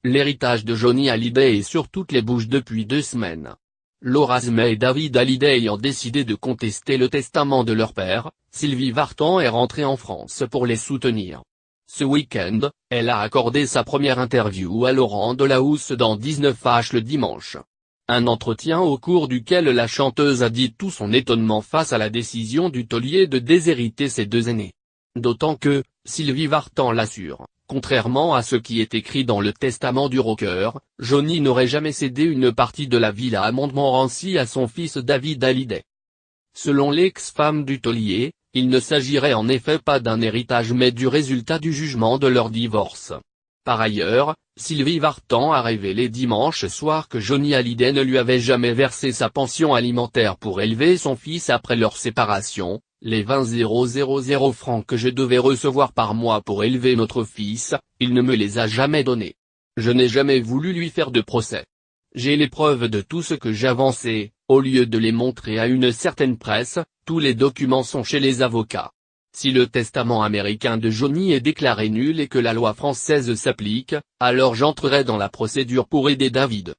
L'héritage de Johnny Hallyday est sur toutes les bouches depuis 2 semaines. Laura May et David Hallyday ayant décidé de contester le testament de leur père, Sylvie Vartan est rentrée en France pour les soutenir. Ce week-end, elle a accordé sa première interview à Laurent Delahousse dans 19H le dimanche. Un entretien au cours duquel la chanteuse a dit tout son étonnement face à la décision du taulier de déshériter ses 2 aînés. D'autant que, Sylvie Vartan l'assure, contrairement à ce qui est écrit dans le testament du rocker, Johnny n'aurait jamais cédé une partie de la villa à Montmorency à son fils David Hallyday. Selon l'ex-femme du taulier, il ne s'agirait en effet pas d'un héritage mais du résultat du jugement de leur divorce. Par ailleurs, Sylvie Vartan a révélé dimanche soir que Johnny Hallyday ne lui avait jamais versé sa pension alimentaire pour élever son fils après leur séparation. Les 20 000 francs que je devais recevoir par mois pour élever notre fils, il ne me les a jamais donnés. Je n'ai jamais voulu lui faire de procès. J'ai les preuves de tout ce que j'avançais, au lieu de les montrer à une certaine presse, tous les documents sont chez les avocats. Si le testament américain de Johnny est déclaré nul et que la loi française s'applique, alors j'entrerai dans la procédure pour aider David.